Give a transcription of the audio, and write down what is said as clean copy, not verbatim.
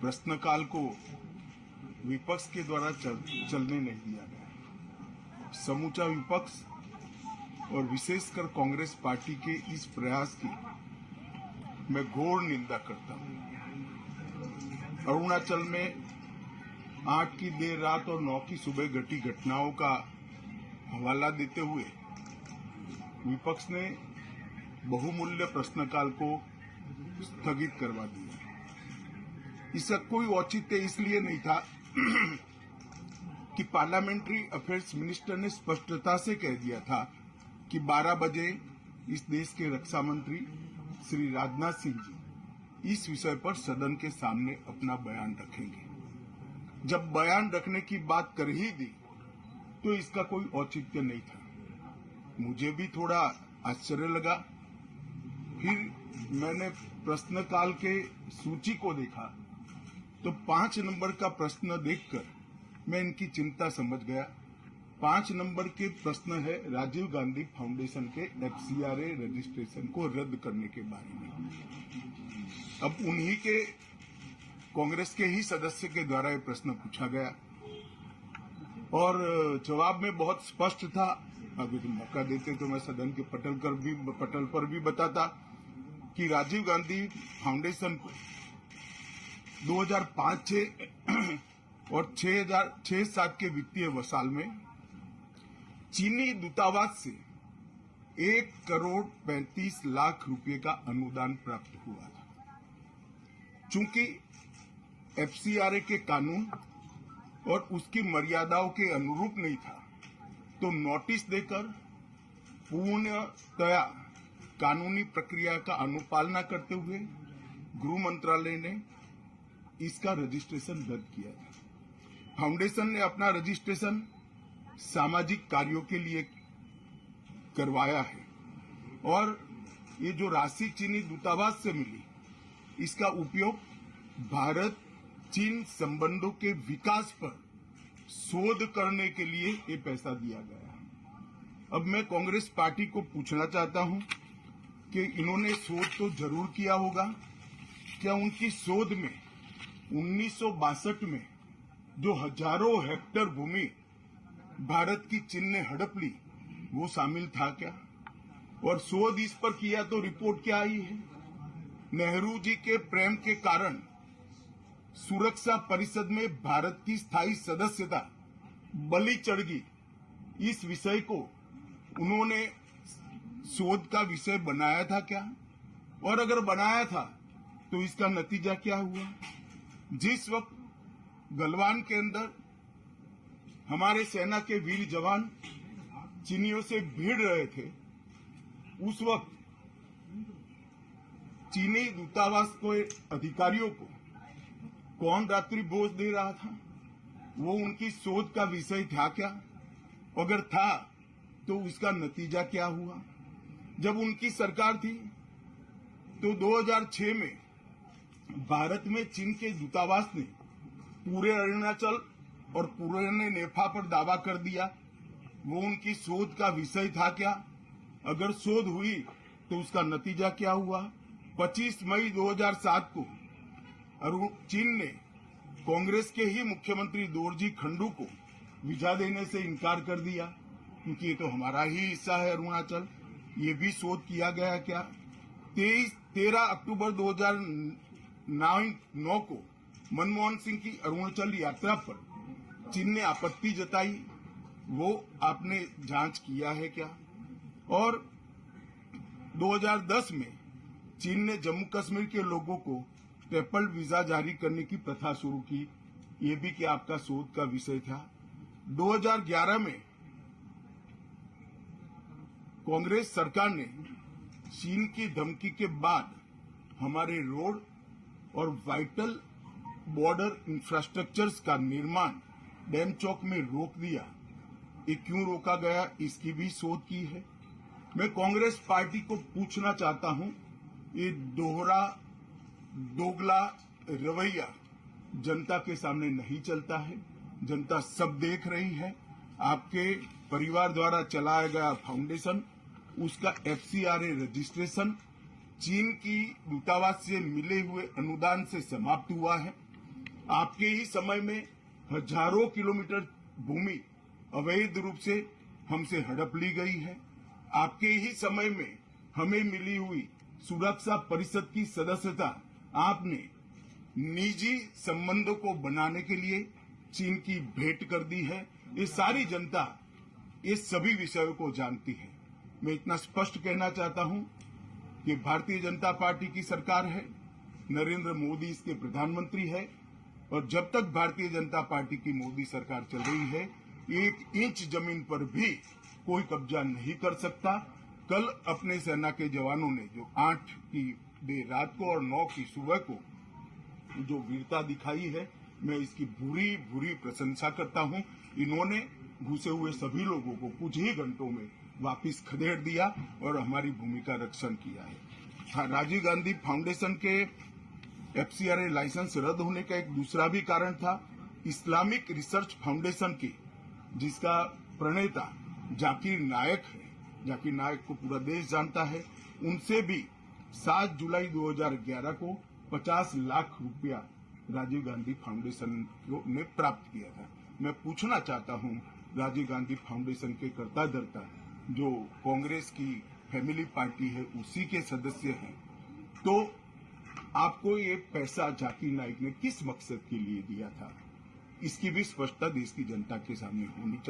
प्रश्नकाल को विपक्ष के द्वारा चलने नहीं दिया गया। समूचा विपक्ष और विशेषकर कांग्रेस पार्टी के इस प्रयास की मैं घोर निंदा करता हूं। अरुणाचल में 8 की देर रात और 9 की सुबह घटी घटनाओं का हवाला देते हुए विपक्ष ने बहुमूल्य प्रश्नकाल को स्थगित करवा दिया। इसका कोई औचित्य इसलिए नहीं था कि पार्लियामेंट्री अफेयर्स मिनिस्टर ने स्पष्टता से कह दिया था कि 12 बजे इस देश के रक्षा मंत्री श्री राजनाथ सिंह जी इस विषय पर सदन के सामने अपना बयान रखेंगे। जब बयान रखने की बात कर ही दी तो इसका कोई औचित्य नहीं था। मुझे भी थोड़ा आश्चर्य लगा। फिर मैंने प्रश्नकाल के सूची को देखा तो 5 नंबर का प्रश्न देखकर मैं इनकी चिंता समझ गया। 5 नंबर के प्रश्न है राजीव गांधी फाउंडेशन के FCRA रजिस्ट्रेशन को रद्द करने के बारे में। अब उन्हीं के कांग्रेस के ही सदस्य के द्वारा यह प्रश्न पूछा गया और जवाब में बहुत स्पष्ट था। अगर मौका देते तो मैं सदन के पटल पर भी बताता कि राजीव गांधी फाउंडेशन को 2005-6 और 2006-7 के वित्तीय वर्ष में चीनी दूतावास से 1 करोड़ 35 लाख रुपए का अनुदान प्राप्त हुआ था। चूंकि FCRA के कानून और उसकी मर्यादाओं के अनुरूप नहीं था तो नोटिस देकर पूर्णतया कानूनी प्रक्रिया का अनुपालना करते हुए गृह मंत्रालय ने इसका रजिस्ट्रेशन रद्द किया था। फाउंडेशन ने अपना रजिस्ट्रेशन सामाजिक कार्यों के लिए करवाया है और ये जो राशि चीनी दूतावास से मिली इसका उपयोग भारत चीन संबंधों के विकास पर शोध करने के लिए ये पैसा दिया गया। अब मैं कांग्रेस पार्टी को पूछना चाहता हूं कि इन्होंने शोध तो जरूर किया होगा। क्या उनकी शोध में 1962 में जो हजारों हेक्टेयर भूमि भारत की चीन ने हड़प ली वो शामिल था क्या? और शोध इस पर किया तो रिपोर्ट क्या आई है? नेहरू जी के प्रेम के कारण सुरक्षा परिषद में भारत की स्थायी सदस्यता बलि चढ़ गई। इस विषय को उन्होंने शोध का विषय बनाया था क्या? और अगर बनाया था तो इसका नतीजा क्या हुआ? जिस वक्त गलवान के अंदर हमारे सेना के वीर जवान चीनियों से भिड़ रहे थे उस वक्त चीनी दूतावास के अधिकारियों को कौन रात्रि भोज दे रहा था? वो उनकी शोध का विषय था क्या? अगर था तो उसका नतीजा क्या हुआ? जब उनकी सरकार थी तो 2006 में भारत में चीन के दूतावास ने पूरे अरुणाचल और पूरे नेफा पर दावा कर दिया। वो उनकी शोध का विषय था क्या? अगर शोध हुई तो उसका नतीजा क्या हुआ? 25 मई 2007 को चीन ने कांग्रेस के ही मुख्यमंत्री दोरजी खंडू को वीजा देने से इनकार कर दिया क्योंकि ये तो हमारा ही हिस्सा है अरुणाचल। ये भी शोध किया गया क्या? 13 अक्टूबर 2009 को मनमोहन सिंह की अरुणाचल यात्रा पर चीन ने आपत्ति जताई, वो आपने जांच किया है क्या? और 2010 में चीन ने जम्मू कश्मीर के लोगों को ट्रिपल वीजा जारी करने की प्रथा शुरू की, ये भी क्या आपका शोध का विषय था? 2011 में कांग्रेस सरकार ने चीन की धमकी के बाद हमारे रोड और वाइटल बॉर्डर इंफ्रास्ट्रक्चर्स का निर्माण डैम चौक में रोक दिया। ये क्यों रोका गया इसकी भी शोध की है। मैं कांग्रेस पार्टी को पूछना चाहता हूं, ये दोगला रवैया जनता के सामने नहीं चलता है। जनता सब देख रही है। आपके परिवार द्वारा चलाया गया फाउंडेशन, उसका FCRA रजिस्ट्रेशन चीन की दूतावास से मिले हुए अनुदान से समाप्त हुआ है। आपके ही समय में हजारों किलोमीटर भूमि अवैध रूप से हमसे हड़प ली गई है। आपके ही समय में हमें मिली हुई सुरक्षा परिषद की सदस्यता आपने निजी संबंधों को बनाने के लिए चीन की भेंट कर दी है। ये सारी जनता ये सभी विषयों को जानती है। मैं इतना स्पष्ट कहना चाहता हूं कि भारतीय जनता पार्टी की सरकार है, नरेंद्र मोदी इसके प्रधानमंत्री है, और जब तक भारतीय जनता पार्टी की मोदी सरकार चल रही है, 1 इंच जमीन पर भी कोई कब्जा नहीं कर सकता। कल अपने सेना के जवानों ने जो 8 की देर रात को और 9 की सुबह को जो वीरता दिखाई है, मैं इसकी बुरी बुरी प्रशंसा करता हूं। इन्होंने घुसे हुए सभी लोगों को कुछ ही घंटों में वापस खदेड़ दिया और हमारी भूमि का रक्षण किया है। राजीव गांधी फाउंडेशन के FCRA लाइसेंस रद्द होने का एक दूसरा भी कारण था। इस्लामिक रिसर्च फाउंडेशन की, जिसका प्रणेता जाकिर नायक है, जाकिर नायक को पूरा देश जानता है, उनसे भी 7 जुलाई 2011 को 50 लाख रुपया राजीव गांधी फाउंडेशन ने प्राप्त किया था। मैं पूछना चाहता हूं, राजीव गांधी फाउंडेशन के कर्ता धर्ता जो कांग्रेस की फैमिली पार्टी है उसी के सदस्य हैं, तो आपको ये पैसा जाकिर नाइक ने किस मकसद के लिए दिया था, इसकी भी स्पष्टता देश की जनता के सामने होनी चाहिए।